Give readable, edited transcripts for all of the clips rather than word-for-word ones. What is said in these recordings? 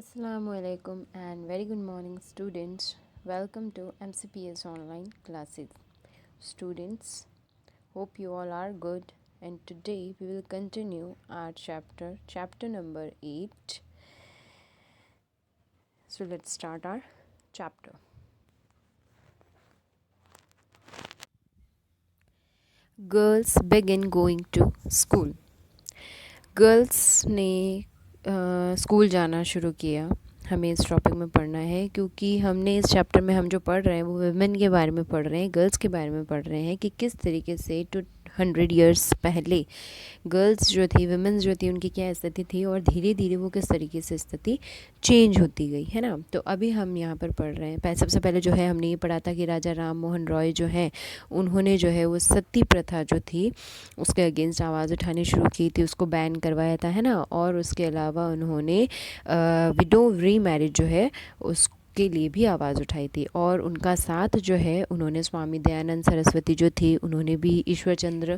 Assalamualaikum and very good morning students. Welcome to MCPS online classes. Students, hope you all are good and today we will continue our chapter number 8. So let's start our chapter. Girls begin going to school. Girls ने school जाना शुरू किया. हमें इस topic में पढ़ना है क्योंकि हमने इस चैप्टर में हम जो पढ़ रहे हैं वो वुमेन के बारे में पढ़ रहे हैं, गर्ल्स के बारे में पढ़ रहे हैं कि किस तरीके से 200 ईयर्स पहले गर्ल्स जो थी, वुमेन्स जो थी, उनकी क्या स्थिति थी और धीरे धीरे वो किस तरीके से स्थिति चेंज होती गई, है ना. तो अभी हम यहाँ पर पढ़ रहे हैं. सबसे पहले जो है हमने ये पढ़ा था कि राजा राम मोहन रॉय जो हैं उन्होंने जो है वो सती प्रथा जो थी उसके अगेंस्ट आवाज़ उठानी शुरू की थी, उसको बैन करवाया था, है ना. और उसके अलावा उन्होंने विडो री मैरिज जो है उस के लिए भी आवाज़ उठाई थी और उनका साथ जो है उन्होंने स्वामी दयानंद सरस्वती जो थी उन्होंने भी, ईश्वर चंद्र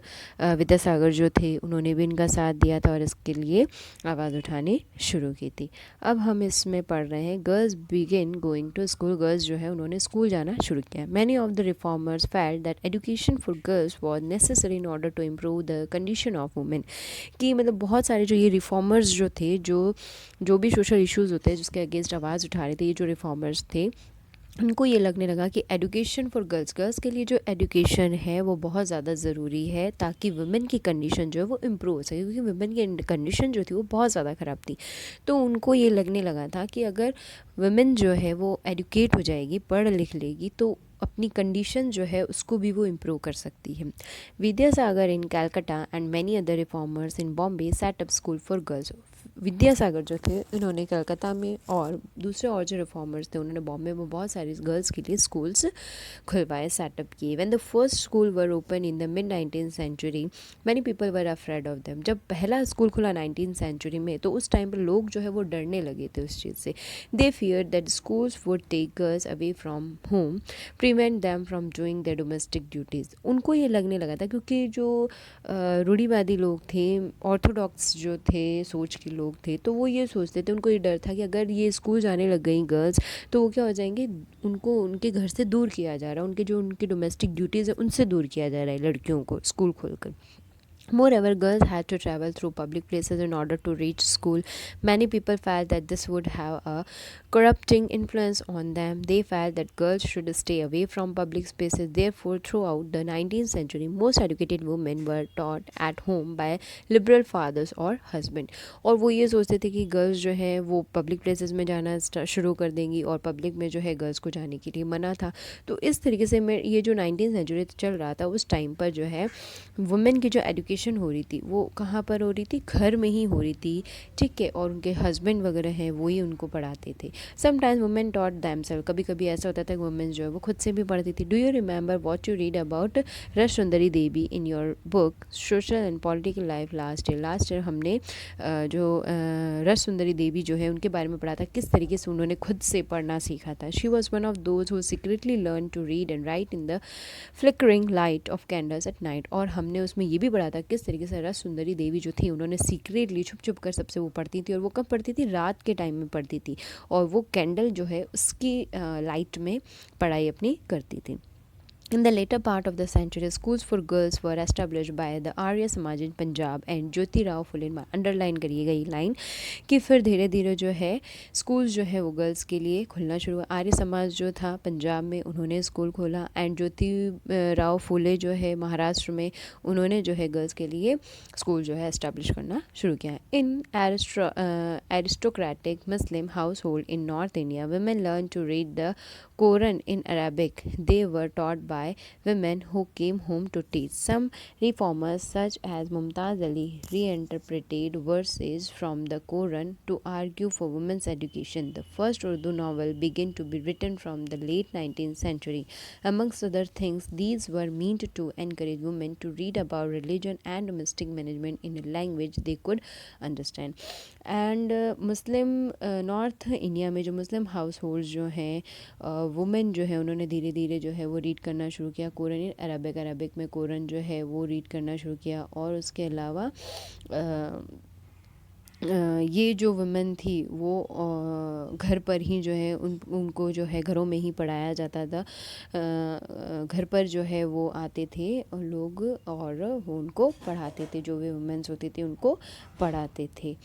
विद्यासागर जो थे उन्होंने भी इनका साथ दिया था और इसके लिए आवाज़ उठानी शुरू की थी. अब हम इसमें पढ़ रहे हैं girls begin going to school. Girls जो है उन्होंने स्कूल जाना शुरू किया. Many of the reformers felt that education for girls was necessary in order to improve the condition of women. कि मतलब बहुत सारे जो ये रिफॉर्मर्स जो थे, जो भी सोशल इश्यूज़ होते हैं जिसके अगेंस्ट आवाज़ उठा रहे थे, ये जो रिफॉर्मर्स थे उनको ये लगने लगा कि एजुकेशन फॉर गर्ल्स के लिए जो एजुकेशन है वो बहुत ज़्यादा ज़रूरी है ताकि वुमेन की कंडीशन जो है वो इम्प्रूव हो सके, क्योंकि वुमेन की कंडीशन जो थी वो बहुत ज़्यादा ख़राब थी. तो उनको ये लगने लगा था कि अगर वुमेन जो है वो एडुकेट हो जाएगी, पढ़ लिख लेगी, तो अपनी कंडीशन जो है उसको भी वो इम्प्रूव कर सकती है. Vidyasagar in Calcutta and many other reformers in Bombay set up school for girls. Vidyasagar जो थे इन्होंने कलकत्ता में और दूसरे और जो रिफॉर्मर्स थे उन्होंने बॉम्बे में बहुत सारे गर्ल्स के लिए स्कूल्स खुलवाए, सेटअप किए. When the first school were open in the mid 19th century many people were afraid of them. जब पहला स्कूल खुला 19th सेंचुरी में तो उस टाइम पर लोग जो है वो डरने लगे थे उस चीज़ से. They fear that schools would take girls away from home, prevent them from doing the domestic duties. उनको ये लगने लगा था क्योंकि जो रूढ़िवादी लोग थे, ऑर्थोडॉक्स जो थे सोच के लोग थे, तो वो ये सोचते थे, उनको ये डर था कि अगर ये स्कूल जाने लग गई गर्ल्स तो वो क्या हो जाएंगे, उनको उनके घर से दूर किया जा रहा है, उनकी डोमेस्टिक ड्यूटीज़ है उनसे दूर किया जा रहा है लड़कियों को स्कूल खोलकर. Moreover, girls had to travel through public places in order to reach school. Many people felt that this would have a corrupting influence on them. They felt that girls should stay away from public spaces. Therefore, throughout the 19th century, most educated women were taught at home by liberal fathers or husband. और वो ये सोचते थे कि girls जो है वो public places में जाना शुरू कर देंगी और पब्लिक में जो है गर्ल्स को जाने के लिए मना था. तो इस तरीके से मैं ये जो 19th सेंचुरी चल रहा था उस टाइम पर जो है वुमेन की जो एजुकेशन हो रही थी वो कहाँ पर हो रही थी, घर में ही हो रही थी, ठीक है. और उनके हस्बैंड वगैरह हैं वो ही उनको पढ़ाते थे. Sometimes women taught themselves. कभी कभी ऐसा होता था कि वुमेन जो है वो खुद से भी पढ़ती थी. Do you remember what you read about Ras Sundari Devi in your book social and political life last year हमने जो रस सुंदरी देवी जो है उनके बारे में पढ़ा था, किस तरीके से उन्होंने खुद से पढ़ना सीखा था. She was one of those who secretly learn to read and write in the flickering light of candles at night. और हमने उसमें ये भी पढ़ा था किस तरीके से रस सुंदरी देवी जो थी उन्होंने सीक्रेटली छुप छुप कर सबसे वो पढ़ती थी. और वो कब पढ़ती थी, रात के टाइम में पढ़ती थी और वो कैंडल जो है उसकी लाइट में पढ़ाई अपनी करती थी. In the later part of the century, schools for girls were established by the Arya Samaj in Punjab and Jyoti Rao Phule. Underline करिएगा ये लाइन कि फिर धीरे धीरे जो है स्कूल्स जो है वो गर्ल्स के लिए खुलना शुरू हुआ. आर्य समाज जो था पंजाब में उन्होंने स्कूल खोला एंड ज्योति राव फूले जो है महाराष्ट्र में उन्होंने जो है गर्ल्स के लिए स्कूल जो है एस्टेब्लिश करना शुरू किया. In aristocratic Muslim household in north India women learned to read the Quran in Arabic. They were taught by women who came home to teach. Some reformers, such as Mumtaz Ali, reinterpreted verses from the Quran to argue for women's education. The first Urdu novel began to be written from the late 19th century. Amongst other things, these were meant to encourage women to read about religion and domestic management in a language they could understand. And Muslim north India में जो मुस्लिम house hold जो हैं women जो है उन्होंने धीरे धीरे जो है वो रीड करना शुरू किया कुरान इन अरबिक में कुरान जो है वो रीड करना शुरू किया. और उसके अलावा ये जो वुमेन थी वो घर पर ही जो है उनको जो है घरों में ही पढ़ाया जाता था। घर पर जो है वो आते थे लोग और वो उनको पढ़ाते थे, जो भी वुमेन्स होती थी उनको पढ़ाते थे।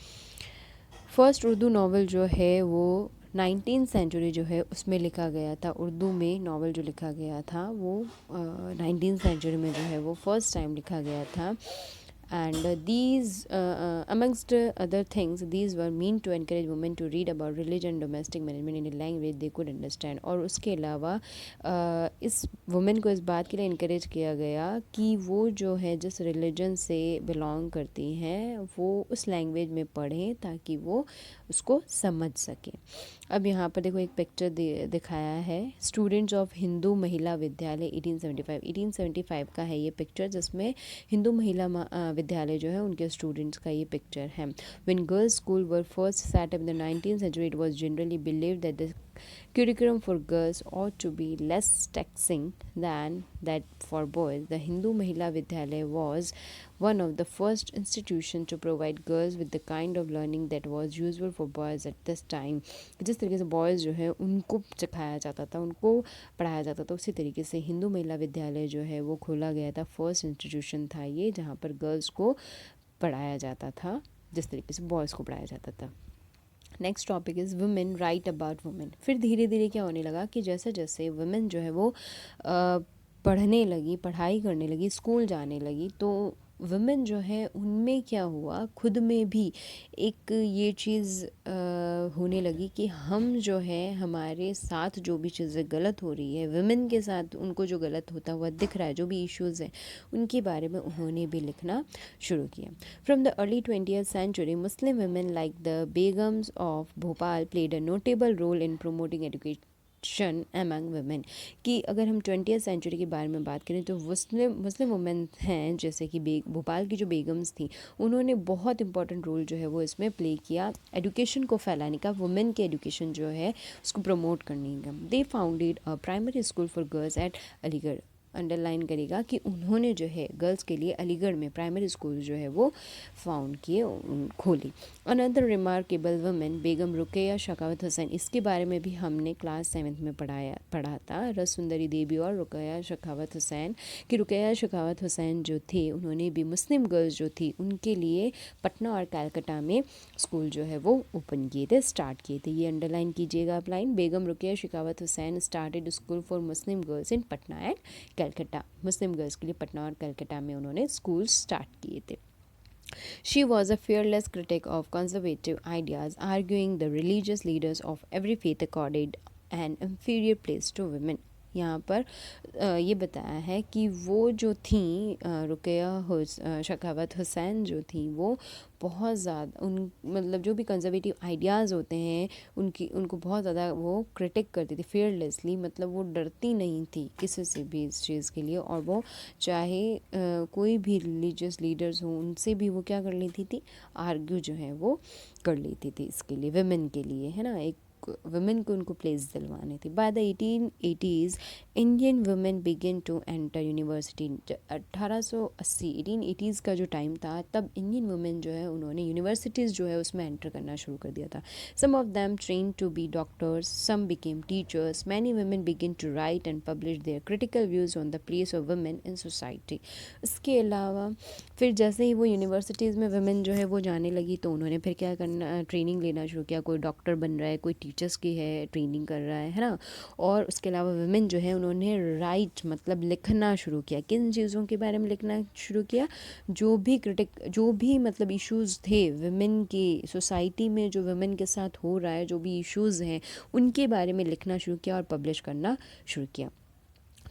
फर्स्ट उर्दू नावल जो है वो 19th सेंचुरी जो है उसमें लिखा गया था। उर्दू में नावल जो लिखा गया था वो 19th सेंचुरी में जो है वो फर्स्ट टाइम लिखा गया था। And these amongst other things, these were meant to encourage women to read about religion, domestic management in a language they could understand। और उसके अलावा इस वुमेन को इस बात के लिए इनक्रेज किया गया कि वो जो है जिस रिलीजन से बिलोंग करती हैं वो उस लैंग्वेज में पढ़ें ताकि वो उसको समझ सकें। अब यहाँ पर देखो एक पिक्चर दिखाया है स्टूडेंट्स ऑफ हिंदू महिला विद्यालय 1875 का है ये पिक्चर, जिसमें हिंदू महिला विद्यालय जो है उनके स्टूडेंट्स का ये पिक्चर है। When girls school were first set up in the 19th century, it was generally believed that the curriculum for girls ought to be less taxing than that for boys. The Hindu Mahila Vidyalaya was one of the first institutions to provide girls with the kind of learning that was usual for boys at this time। जिस तरीके से boys जो है उनको सिखाया जाता था, उनको पढ़ाया जाता था, उसी तरीके से हिंदू महिला विद्यालय जो है वो खोला गया था। फर्स्ट इंस्टीट्यूशन था ये जहाँ पर गर्ल्स को पढ़ाया जाता था जिस तरीके से बॉयज़ को पढ़ाया जाता था। Next topic is women right about women. फिर धीरे धीरे क्या होने लगा कि जैसे जैसे वुमेन जो है वो पढ़ने लगी, पढ़ाई करने लगी, स्कूल जाने लगी, तो वुमेन जो है उनमें क्या हुआ, खुद में भी एक ये चीज़ होने लगी कि हम जो है हमारे साथ जो भी चीज़ें गलत हो रही है, वुमेन के साथ उनको जो गलत होता हुआ दिख रहा है, जो भी इश्यूज़ हैं उनके बारे में उन्होंने भी लिखना शुरू किया। From the early 20th century, Muslim women like the begums of Bhopal played a notable role in promoting education among women. कि अगर हम 20th सेंचुरी के बारे में बात करें तो मुस्लिम वुमेन हैं जैसे कि भोपाल की जो बेगम्स थी, उन्होंने बहुत इंपॉर्टेंट रोल जो है वो इसमें प्ले किया एजुकेशन को फैलाने का, वुमेन के एजुकेशन जो है उसको प्रमोट करने का। They founded a primary school for girls at Aligarh. Underline करेगा कि उन्होंने जो है गर्ल्स के लिए अलीगढ़ में प्राइमरी स्कूल जो है वो फाउंड किए, खोली। अनदर रिमार्केबल वुमेन बेगम रुकैया शखावत हुसैन, इसके बारे में भी हमने क्लास 7th में पढ़ा था, रस सुंदरी देवी और रुकैया शखावत हुसैन। कि रुकैया शखावत हुसैन जो थे उन्होंने भी मुस्लिम गर्ल्स जो थी उनके लिए पटना और कलकत्ता में स्कूल जो है वो ओपन किए थे, स्टार्ट किए थे। ये अंडरलाइन कीजिएगा आप line, Begum Rokeya Sakhawat Hossain started school for Muslim girls in Patna and Calcutta. Muslim girls के लिए पटना और कलकत्ता में उन्होंने स्कूल स्टार्ट किए थे। She was a fearless critic of conservative ideas, arguing the religious leaders of every faith accorded an inferior place to women। यहाँ पर ये बताया है कि वो जो थी रुकैया शखावत हुसैन जो थी वो बहुत ज़्यादा मतलब जो भी कंजर्वेटिव आइडियाज़ होते हैं उनको बहुत ज़्यादा वो क्रिटिक करती थी फेयरलेसली, मतलब वो डरती नहीं थी किसी से भी इस चीज़ के लिए, और वो चाहे कोई भी रिलीजियस लीडर्स हों उनसे भी वो क्या कर लेती थी, आर्ग्यू जो है वो कर लेती थी इसके लिए, वुमेन के लिए, है ना, एक वुमेन को उनको प्लेस दिलवाने थे। By the 1880s Indian women begin to enter university. 1880s का जो टाइम था तब इंडियन वुमेन जो है उन्होंने यूनिवर्सिटीज़ जो है उसमें एंटर करना शुरू कर दिया था। Some of them train to be doctors, some became teachers, many women begin to write and publish their critical views on the place of women in society. इसके अलावा फिर जैसे ही वो यूनिवर्सिटीज़ में वुमेन जो है वो जाने लगी तो उन्होंने फिर क्या करना, ट्रेनिंग लेना शुरू किया। कोई डॉक्टर बन रहा है, कोई टीचर्स की है ट्रेनिंग कर रहा है ना। और उसके अलावा वुमेन जो है उन्होंने राइट मतलब लिखना शुरू किया। किन चीज़ों के बारे में लिखना शुरू किया, जो भी मतलब इश्यूज़ थे वुमेन की सोसाइटी में, जो वुमेन के साथ हो रहा है, जो भी इश्यूज़ हैं उनके बारे में लिखना शुरू किया और पब्लिश करना शुरू किया।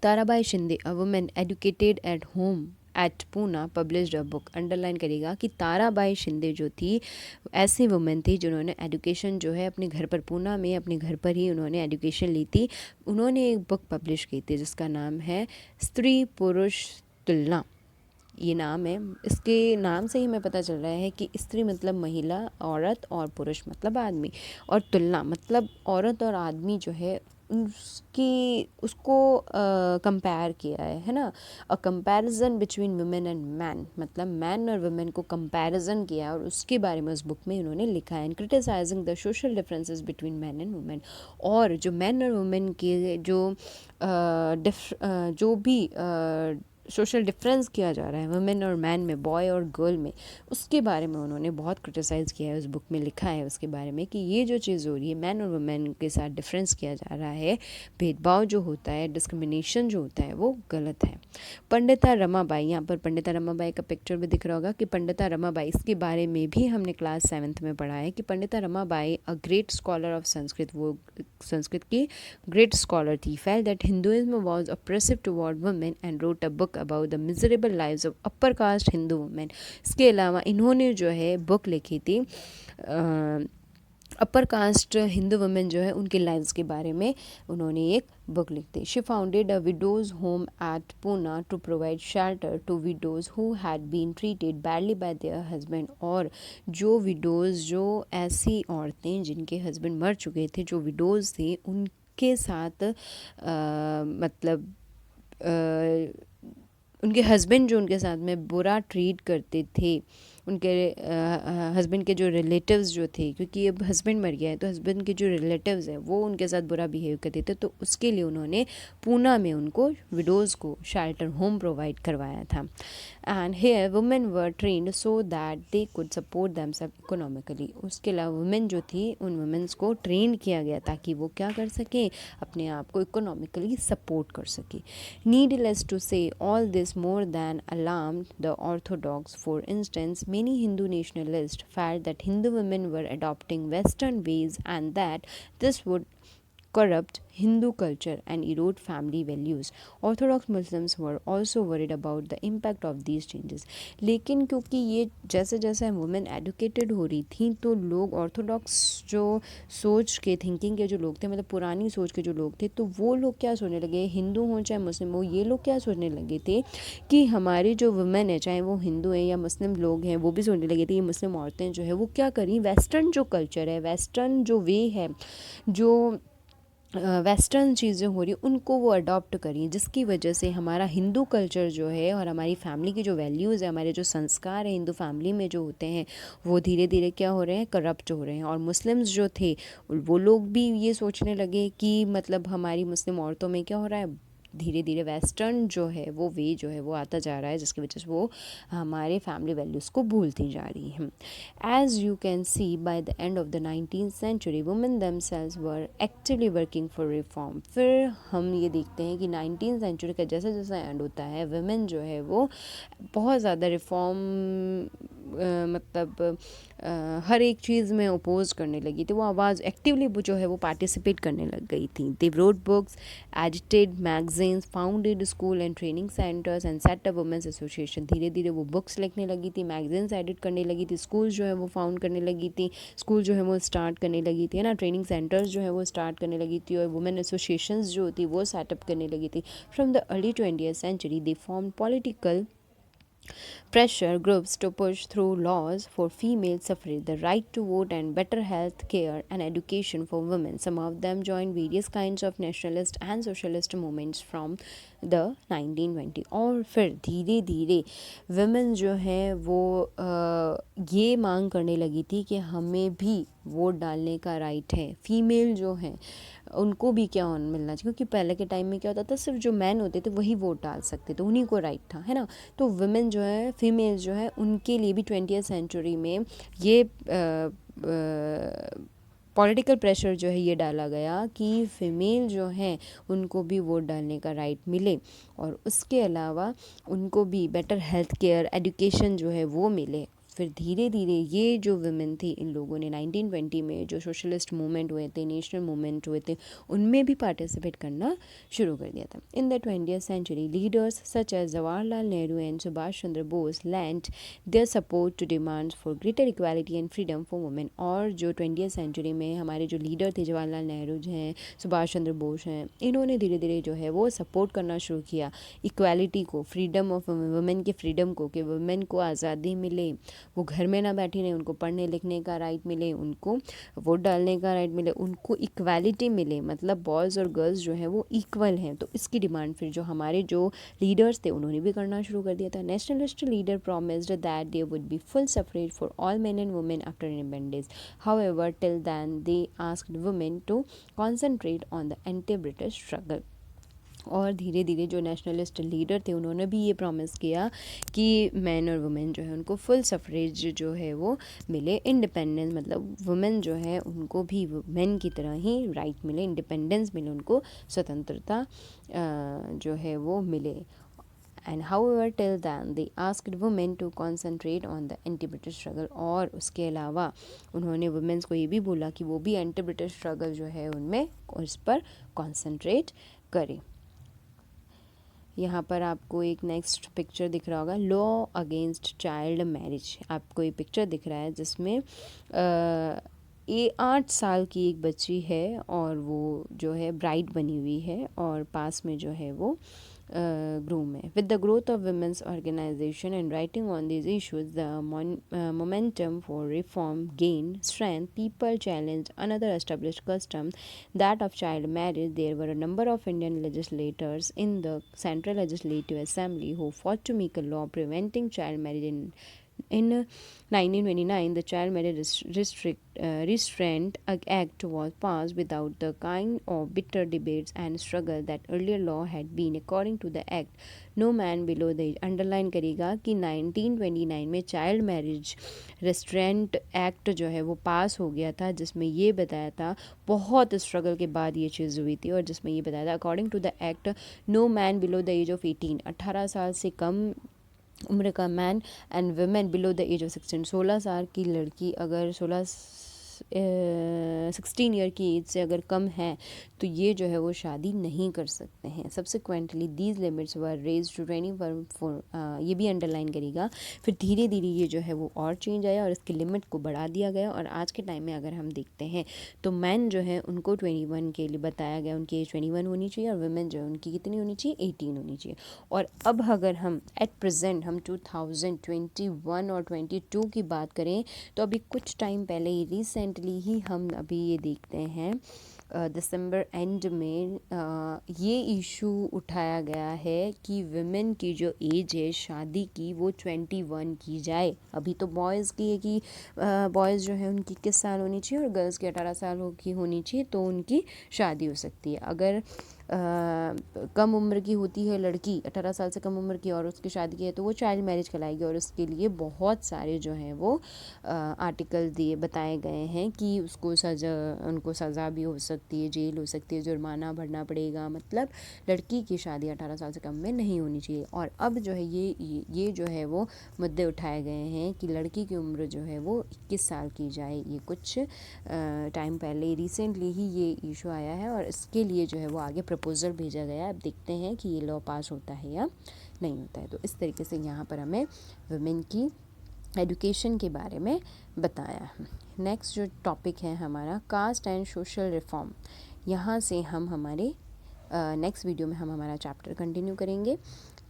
Tarabai Shinde, a women educated at home at Poona, published a book. Underline करेगा कि ताराबाई शिंदे जो थी ऐसी वुमेन थी जिन्होंने एजुकेशन जो है अपने घर पर, पूना में अपने घर पर ही उन्होंने एजुकेशन ली थी। उन्होंने एक बुक पब्लिश की थी जिसका नाम है स्त्री पुरुष तुलना। ये नाम है, इसके नाम से ही हमें पता चल रहा है कि स्त्री मतलब महिला, औरत, और पुरुष मतलब आदमी, और तुलना मतलब औरत और आदमी जो है उसको कंपेयर किया है ना। A comparison between women and man, मतलब मैन और वुमेन को कंपैरिजन किया है और उसके बारे में उस बुक में इन्होंने लिखा है। And criticising the social differences between man and women, और जो मैन और वुमेन के जो भी सोशल डिफरेंस किया जा रहा है वुमेन और मैन में, बॉय और गर्ल में, उसके बारे में उन्होंने बहुत क्रिटिसाइज़ किया है। उस बुक में लिखा है उसके बारे में कि ये जो चीज़ हो रही है, मैन और वुमेन के साथ डिफरेंस किया जा रहा है, भेदभाव जो होता है, डिस्क्रिमिनेशन जो होता है, वो गलत है। पंडिता रमाबाई, यहाँ पर पंडिता रमाबाई का पिक्चर भी दिख रहा होगा कि पंडिता रमाबाई, इसके बारे में भी हमने क्लास 7th में पढ़ा है कि Pandita Ramabai a great scholar of Sanskrit, वो संस्कृत की ग्रेट स्कॉलर थी, felt that Hinduism was oppressive toward women and wrote a book about the miserable lives of upper caste Hindu women. इसके अलावा इन्होंने जो है बुक लिखी थी अपर कास्ट हिंदू वुमेन जो है उनके लाइव्स के बारे में उन्होंने एक बुक लिखी थी। She founded a widows home at Poona to provide shelter to widows who had been treated badly by their husband, और जो विडोज, जो ऐसी औरतें जिनके हस्बैंड मर चुके थे, जो विडोज थे, उनके साथ मतलब उनके हस्बैंड जो उनके साथ में बुरा ट्रीट करते थे, उनके हस्बैंड के जो रिलेटिव्स जो थे, क्योंकि अब हस्बैंड मर गया है तो हस्बैंड के जो रिलेटिव्स हैं वो उनके साथ बुरा बिहेव करते थे, तो उसके लिए उन्होंने पूना में उनको विडोज़ को शेल्टर होम प्रोवाइड करवाया था। And here women were trained so that they could support themselves economically. उसके अलावा वुमेन जो थी, उन वुमेन्स को ट्रेन किया गया ताकि वो क्या कर सकें, अपने आप को इकोनॉमिकली सपोर्ट कर सकें। Needless to say, all this more than alarmed the Orthodox. For instance, many Hindu nationalists felt that Hindu women were adopting Western ways and that this would corrupt Hindu culture and erode family values. Orthodox Muslims were also worried about the impact of these changes. लेकिन क्योंकि ये जैसे जैसे women educated हो रही थी, तो लोग ऑर्थोडॉक्स जो सोच के, थिंकिंग के जो लोग थे, मतलब पुरानी सोच के जो लोग थे, तो वो लोग क्या सोचने लगे, हिंदू हों चाहे मुस्लिम हो, ये लोग क्या सोचने लगे थे कि हमारी जो वुमेन है, चाहे वो हिंदू हैं या मुस्लिम लोग हैं, वो भी सोचने लगे थे कि मुस्लिम औरतें जो है वो क्या करें, वेस्टर्न जो कल्चर है, वेस्टर्न जो वे है, जो वेस्टर्न चीज़ें हो रही उनको वो अडॉप्ट करी, जिसकी वजह से हमारा हिंदू कल्चर जो है और हमारी फैमिली की जो वैल्यूज़ है, हमारे जो संस्कार हैं हिंदू फैमिली में जो होते हैं, वो धीरे धीरे क्या हो रहे हैं, करप्ट हो रहे हैं। और मुस्लिम्स जो थे वो लोग भी ये सोचने लगे कि मतलब हमारी मुस्लिम औरतों में क्या हो रहा है, धीरे धीरे वेस्टर्न जो है वो वे जो है वो आता जा रहा है, जिसकी वजह से वो हमारे फैमिली वैल्यूज़ को भूलती जा रही हैं। As you can see by the end of the 19th century women themselves were actively working for reform. फिर हम ये देखते हैं कि 19th century का जैसा जैसा एंड होता है, वुमेन जो है वो बहुत ज़्यादा रिफॉर्म मतलब हर एक चीज़ में अपोज करने लगी थी, वो आवाज़ एक्टिवली जो है वो पार्टिसिपेट करने लग गई थी। They wrote books, edited magazines, founded school and training centres and set up women's association. धीरे धीरे वो बुक्स लिखने लगी थी, मैगजीन्स एडिट करने लगी थी, स्कूल जो है वो फाउंड करने लगी थी, स्कूल जो है वो स्टार्ट करने लगी थी, है ना, ट्रेनिंग सेंटर्स जो है वो स्टार्ट करने लगी थी, और वुमेन एसोसिएशंस जो होती वो सेटअप करने लगी थी। From the early 20th century they form political pressure groups to push through laws for female suffrage, the right to vote, and better health care and education for women. Some of them joined various kinds of nationalist and socialist movements from the 1920। और फिर धीरे धीरे women जो है वो ये मांग करने लगी थी कि हमें भी वोट डालने का राइट है, फीमेल जो हैं उनको भी क्या मिलना चाहिए, क्योंकि पहले के टाइम में क्या होता था, सिर्फ जो मैन होते थे वही वोट डाल सकते थे, उन्हीं को राइट था, है ना। तो वुमेन जो है, फीमेल जो है, उनके लिए भी 20th century में ये पॉलिटिकल प्रेशर जो है ये डाला गया कि फ़ीमेल जो हैं उनको भी वोट डालने का राइट मिले, और उसके अलावा उनको भी बेटर हेल्थ केयर, एजुकेशन जो है वो मिले। फिर धीरे धीरे ये जो वुमेन थी, इन लोगों ने 1920 में जो सोशलिस्ट मूवमेंट हुए थे, नेशनल मूवमेंट हुए थे, उनमें भी पार्टिसिपेट करना शुरू कर दिया था। In the 20th century leaders such as Jawaharlal Nehru and Subhash Chandra Bose lent their support to demands for greater equality and freedom for women। और जो 20th century में हमारे जो लीडर थे, जवाहरलाल नेहरू जो हैं, सुभाष चंद्र बोस हैं, इन्होंने धीरे धीरे जो है वो सपोर्ट करना शुरू किया इक्वालिटी को, फ्रीडम ऑफ वुमेन के फ्रीडम को, कि वुमेन को आज़ादी मिले, वो घर में ना बैठी रहें, उनको पढ़ने लिखने का राइट मिले, उनको वोट डालने का राइट मिले, उनको इक्वालिटी मिले, मतलब बॉयज़ और गर्ल्स जो हैं वो इक्वल हैं। तो इसकी डिमांड फिर जो हमारे जो लीडर्स थे उन्होंने भी करना शुरू कर दिया था। Nationalist leader promised that there would be full suffrage for all men and women after independence. However, till then they asked women to concentrate on the anti-British struggle. और धीरे धीरे जो नेशनलिस्ट लीडर थे उन्होंने भी ये प्रॉमिस किया कि मैन और वुमेन जो है उनको फुल सफरेज जो है वो मिले, इंडिपेंडेंस मतलब वुमेन जो है उनको भी मेन की तरह ही राइट मिले, इंडिपेंडेंस मिले, उनको स्वतंत्रता जो है वो मिले। And however till then they asked women to concentrate on the anti-British struggle। और उसके अलावा उन्होंने वुमेन्स को ये भी बोला कि वो भी एंटी ब्रिटिश स्ट्रगल जो है उनमें उस पर कॉन्सेंट्रेट करें। यहाँ पर आपको एक नेक्स्ट पिक्चर दिख रहा होगा, लॉ अगेंस्ट चाइल्ड मैरिज। आपको ये पिक्चर दिख रहा है जिसमें ये 8 साल की एक बच्ची है और वो जो है ब्राइड बनी हुई है और पास में जो है वो ग्रूम है। With the growth of women's organization and writing on these issues, the momentum for reform gained strength. People challenged another established custom, that of child marriage. There were a number of Indian legislators in the Central Legislative Assembly who fought to make a law preventing child marriage. In 1929, the Child Marriage Restraint Act was passed without the kind of bitter debates and struggle that earlier law had been. According to the act, no man below the age, underline करेगा कि 1929 में child marriage restaurant act जो है वो पास हो गया था, जिसमें ये बताया था, बहुत स्ट्रगल के बाद ये चीज़ हुई थी, और जिसमें ये बताया था according to the act no man below the age of 18, 18 साल से कम उम्र का man and women below the age of 16, 16 साल की लड़की अगर 16 ईयर की एज से अगर कम है तो ये जो है वो शादी नहीं कर सकते हैं। Subsequently these limits were raise to 24, ये भी अंडरलाइन करेगा। फिर धीरे धीरे ये जो है वो और चेंज आया और इसकी लिमिट को बढ़ा दिया गया, और आज के टाइम में अगर हम देखते हैं तो मैन जो है उनको 21 के लिए बताया गया, उनकी एज 21 होनी चाहिए, और वुमेन जो है उनकी कितनी होनी चाहिए, 18 होनी चाहिए। और अब अगर हम एट प्रेजेंट हम 2021 और 22 की बात करें तो अभी कुछ टाइम पहले ही रिसेंटली ही हम अभी ये देखते हैं दिसंबर एंड में ये इशू उठाया गया है कि वुमेन की जो एज है शादी की वो 21 की जाए। अभी तो बॉयज़ की है कि बॉयज़ जो है उनकी 21 साल होनी चाहिए और गर्ल्स की 18 साल की होनी चाहिए तो उनकी शादी हो सकती है। अगर कम उम्र की होती है लड़की, 18 साल से कम उम्र की, और उसकी शादी की है तो वो चाइल्ड मैरिज कहलाएगी, और उसके लिए बहुत सारे जो हैं वो आर्टिकल दिए बताए गए हैं कि उनको सज़ा भी हो सकती है, जेल हो सकती है, जुर्माना भरना पड़ेगा, मतलब लड़की की शादी 18 साल से कम में नहीं होनी चाहिए। और अब जो है ये जो है वो मुद्दे उठाए गए हैं कि लड़की की उम्र जो है वो 21 साल की जाए। ये कुछ टाइम पहले रिसेंटली ही ये इशू आया है और इसके लिए जो है वो आगे प्रपोज़ल भेजा गया है। अब देखते हैं कि ये लॉ पास होता है या नहीं होता है। तो इस तरीके से यहाँ पर हमें वुमेन की एजुकेशन के बारे में बताया है। नेक्स्ट जो टॉपिक है हमारा कास्ट एंड सोशल रिफॉर्म, यहाँ से हम हमारे नेक्स्ट वीडियो में हम हमारा चैप्टर कंटिन्यू करेंगे।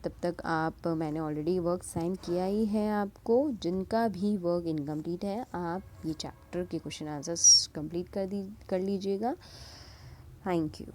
तब तक मैंने ऑलरेडी वर्क साइन किया ही है आपको, जिनका भी वर्क इनकम्प्लीट है आप ये चैप्टर के क्वेश्चन आंसर्स कंप्लीट कर लीजिएगा। Thank you.